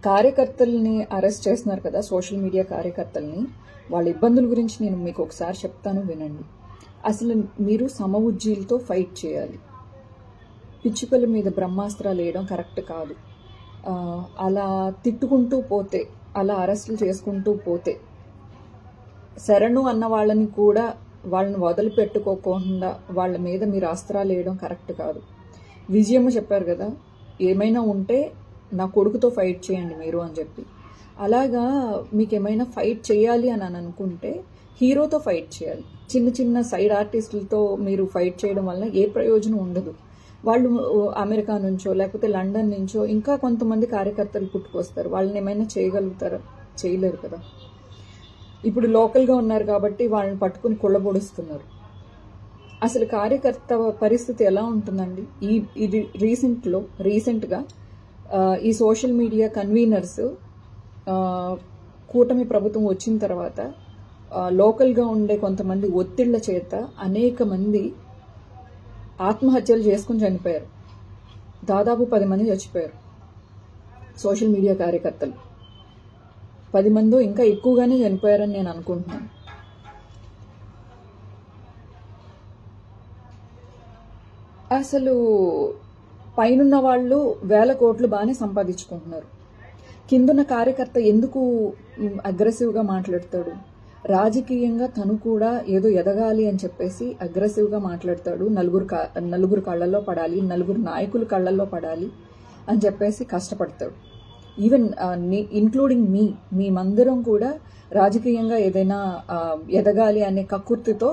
కార్యకర్తల్ని అరెస్ట్ చేస్తున్నారు కదా, సోషల్ మీడియా కార్యకర్తల్ని. వాళ్ళ ఇబ్బందుల గురించి నేను మీకు ఒకసారి చెప్తాను, వినండి. అసలు మీరు సమఉజ్జీలతో ఫైట్ చేయాలి. పిచ్చుకల మీద బ్రహ్మాస్త్రాలు వేయడం కరెక్ట్ కాదు. అలా తిట్టుకుంటూ పోతే, అలా అరెస్టులు చేసుకుంటూ పోతే, శరణు అన్న వాళ్ళని కూడా వాళ్ళని వదిలిపెట్టుకోకుండా వాళ్ళ మీద మీరు అస్త్రాలు వేయడం కరెక్ట్ కాదు. విజయమ్మ చెప్పారు కదా, ఏమైనా ఉంటే నా కొడుకుతో ఫైట్ చేయండి మీరు అని చెప్పి. అలాగా మీకు ఏమైనా ఫైట్ చేయాలి అని అనుకుంటే హీరోతో ఫైట్ చేయాలి. చిన్న చిన్న సైడ్ ఆర్టిస్టులతో మీరు ఫైట్ చేయడం వల్ల ఏ ప్రయోజనం ఉండదు. వాళ్ళు అమెరికా నుంచో లేకపోతే లండన్ నుంచో ఇంకా కొంతమంది కార్యకర్తలు పుట్టుకొస్తారు. వాళ్ళని ఏమైనా చేయగలుగుతారా? చేయలేరు కదా. ఇప్పుడు లోకల్గా ఉన్నారు కాబట్టి వాళ్ళని పట్టుకుని కుళ్ళబొడుస్తున్నారు. అసలు కార్యకర్త పరిస్థితి ఎలా ఉంటుందండి? ఇది రీసెంట్గా ఈ సోషల్ మీడియా కన్వీనర్స్ కూటమి ప్రభుత్వం వచ్చిన తర్వాత లోకల్గా ఉండే కొంతమంది ఒత్తిళ్ల చేత అనేక మంది ఆత్మహత్యలు చేసుకుని చనిపోయారు. దాదాపు 10 మంది చచ్చిపోయారు సోషల్ మీడియా కార్యకర్తలు. 10 మందో ఇంకా ఎక్కువగానే చనిపోయారని నేను అనుకుంటున్నాను. అసలు పైనున్న వాళ్ళు వేల కోట్లు బాగానే సంపాదించుకుంటున్నారు. కిందున్న కార్యకర్త ఎందుకు అగ్రెసివ్గా మాట్లాడతాడు? రాజకీయంగా తను కూడా ఏదో ఎదగాలి అని చెప్పేసి అగ్రెసివ్గా మాట్లాడతాడు. నలుగురు కళ్ళల్లో పడాలి, నలుగురు నాయకుల కళ్ళల్లో పడాలి అని చెప్పేసి కష్టపడతాడు. ఈవెన్ ఇన్క్లూడింగ్ మేమందరం కూడా రాజకీయంగా ఏదైనా ఎదగాలి అనే కక్కుర్తితో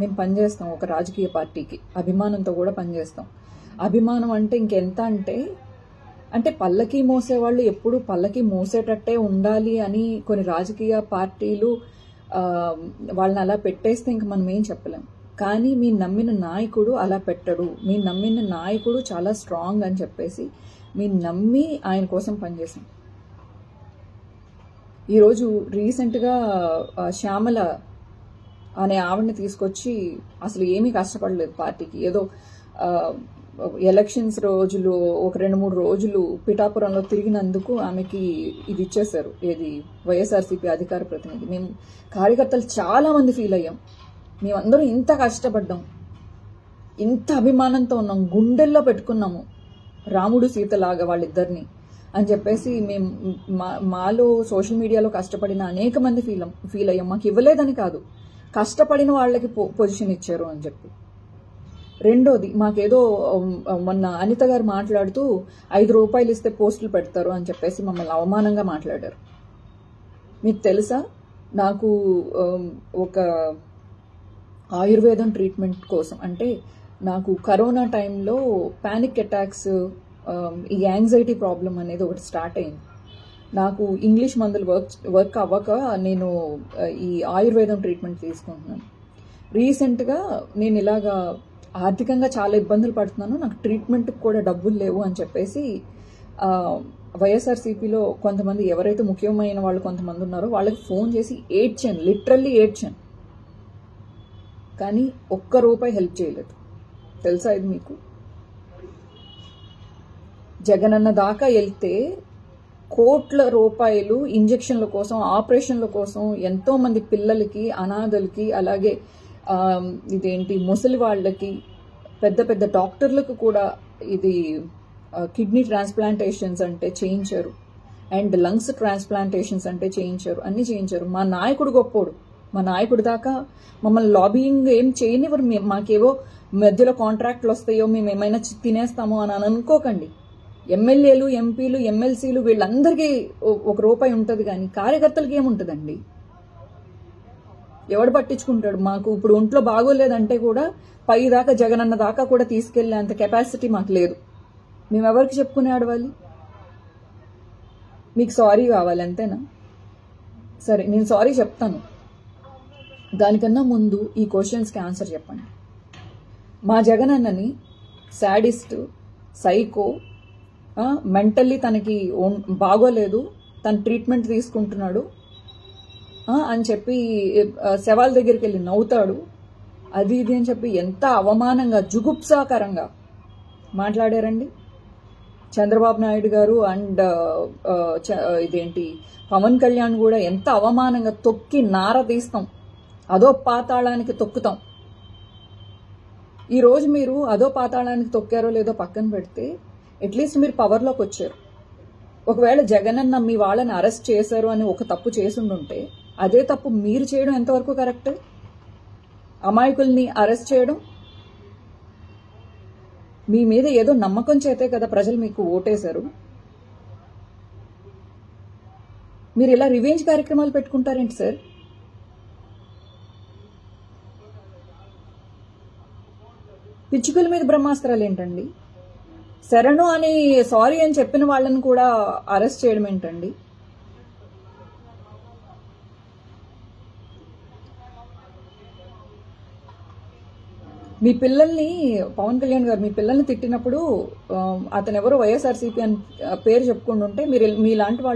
మేము పనిచేస్తాం. ఒక రాజకీయ పార్టీకి అభిమానంతో కూడా పనిచేస్తాం. అభిమానం అంటే ఇంకెంత అంటే పల్లకి మోసేవాళ్ళు ఎప్పుడు పల్లకి మోసేటట్టే ఉండాలి అని కొన్ని రాజకీయ పార్టీలు వాళ్ళని అలా పెట్టేస్తే ఇంక మనం ఏం చెప్పలేం. కానీ మీ నమ్మిన నాయకుడు అలా పెట్టడు. మీ నమ్మిన నాయకుడు చాలా స్ట్రాంగ్ అని చెప్పేసి మీ నమ్మి ఆయన కోసం పనిచేసాం. ఈరోజు రీసెంట్గా శ్యామల అనే ఆవిడని తీసుకొచ్చి అసలు ఏమీ కష్టపడలేదు పార్టీకి. ఏదో ఎలక్షన్స్ రోజులు ఒక 2-3 రోజులు పిఠాపురంలో తిరిగినందుకు ఆమెకి ఇది ఇచ్చేశారు, ఏది వైఎస్ఆర్సీపీ అధికార ప్రతినిధి. మేము కార్యకర్తలు చాలా మంది ఫీల్ అయ్యాం. మేమందరం ఇంత కష్టపడ్డాం, ఇంత అభిమానంతో ఉన్నాం, గుండెల్లో పెట్టుకున్నాము రాముడు సీతలాగా వాళ్ళిద్దరిని అని చెప్పేసి మేము మాలో సోషల్ మీడియాలో కష్టపడిన అనేక మంది ఫీల్ అయ్యాం. మాకు ఇవ్వలేదని కాదు, కష్టపడిన వాళ్ళకి పొజిషన్ ఇచ్చారు అని చెప్పి. రెండోది, మాకేదో మొన్న అనిత గారు మాట్లాడుతూ 5 రూపాయలు ఇస్తే పోస్టులు పెడతారు అని చెప్పేసి మమ్మల్ని అవమానంగా మాట్లాడారు. మీకు తెలుసా, నాకు ఒక ఆయుర్వేదం ట్రీట్మెంట్ కోసం, అంటే నాకు కరోనా టైంలో పానిక్ అటాక్స్, ఈ యాంగ్జైటీ ప్రాబ్లం అనేది ఒకటి స్టార్ట్ అయింది. నాకు ఇంగ్లీష్ మందులు వర్క్ అవ్వక నేను ఈ ఆయుర్వేదం ట్రీట్మెంట్ తీసుకుంటున్నాను. రీసెంట్గా నేను ఇలాగా ఆర్థికంగా చాలా ఇబ్బందులు పడుతున్నాను, నాకు ట్రీట్మెంట్కి కూడా డబ్బులు లేవు అని చెప్పేసి వైఎస్ఆర్సీపీలో కొంతమంది ఎవరైతే ముఖ్యమైన వాళ్ళు కొంతమంది ఉన్నారో వాళ్ళకి ఫోన్ చేసి ఏడ్చాను, లిటరల్లీ ఏడ్చాను. కానీ ₹1 హెల్ప్ చేయలేదు. తెలుసా ఇది మీకు? జగనన్న దాకా వెళ్తే కోట్ల రూపాయలు ఇంజక్షన్ల కోసం, ఆపరేషన్ల కోసం ఎంతో మంది పిల్లలకి, అనాథలకి, అలాగే ఇదేంటి ముసలి వాళ్ళకి, పెద్ద పెద్ద డాక్టర్లకు కూడా ఇది కిడ్నీ ట్రాన్స్ప్లాంటేషన్స్ అంటే చేయించారు, అండ్ లంగ్స్ ట్రాన్స్ప్లాంటేషన్స్ అంటే చేయించారు, అన్ని చేయించారు. మా నాయకుడు గొప్పోడు. మా నాయకుడి దాకా మమ్మల్ని లాబియింగ్ ఏం చేయనివ్వరు. మాకేవో మధ్యలో కాంట్రాక్ట్లు వస్తాయో మేము ఏమైనా తినేస్తామో అని అనుకోకండి. ఎమ్మెల్యేలు, ఎంపీలు, ఎమ్మెల్సీలు వీళ్ళందరికీ ₹1 ఉంటుంది, కానీ కార్యకర్తలకి ఏముంటుందండి? ఎవడు పట్టించుకుంటాడు? మాకు ఇప్పుడు ఒంట్లో బాగోలేదంటే కూడా పై దాకా జగనన్న దాకా కూడా తీసుకెళ్లే అంత కెపాసిటీ మాకు లేదు. మేము ఎవరికి చెప్పుకునే ఆడవాలి? మీకు సారీ కావాలి అంతేనా? సరే, నేను సారీ చెప్తాను. దానికన్నా ముందు ఈ క్వశ్చన్స్కి ఆన్సర్ చెప్పండి. మా జగనన్నని శాడిస్ట్, సైకో, మెంటల్లీ తనకి బాగోలేదు, తన ట్రీట్మెంట్ తీసుకుంటున్నాడు అని చెప్పి శవాల దగ్గరికి వెళ్ళి నవ్వుతాడు, అది ఇది అని చెప్పి ఎంత అవమానంగా, జుగుప్సాకరంగా మాట్లాడారండి. చంద్రబాబు నాయుడు గారు అండ్ ఇదేంటి పవన్ కళ్యాణ్ కూడా ఎంత అవమానంగా తొక్కి నార తీస్తాం, అదో పాతాళానికి తొక్కుతాం. ఈ రోజు మీరు అదో పాతాళానికి తొక్కారో లేదో పక్కన పెడితే అట్లీస్ట్ మీరు పవర్లోకి వచ్చారు. ఒకవేళ జగన్ అన్న మీ వాళ్ళని అరెస్ట్ చేశారు అని ఒక తప్పు చేసుండుంటే అదే తప్పు మీరు చేయడం ఎంతవరకు కరెక్ట్? అమాయకుల్ని అరెస్ట్ చేయడం. మీ మీద ఏదో నమ్మకం చేతే కదా ప్రజలు మీకు ఓటేశారు. మీరు ఇలా రివెంజ్ కార్యక్రమాలు పెట్టుకుంటారేంటి సార్? పిచ్చుకల మీద బ్రహ్మాస్త్రాలు ఏంటండి? శరణు అని సారీ అని చెప్పిన వాళ్ళని కూడా అరెస్ట్ చేయడం ఏంటండి? మీ పిల్లల్ని పవన్ కళ్యాణ్ గారు మీ పిల్లల్ని తిట్టినప్పుడు అతను ఎవరో వైఎస్ఆర్సీపీ అని పేరు చెప్పుకుంటుంటే మీరు మీలాంటి వాళ్ళు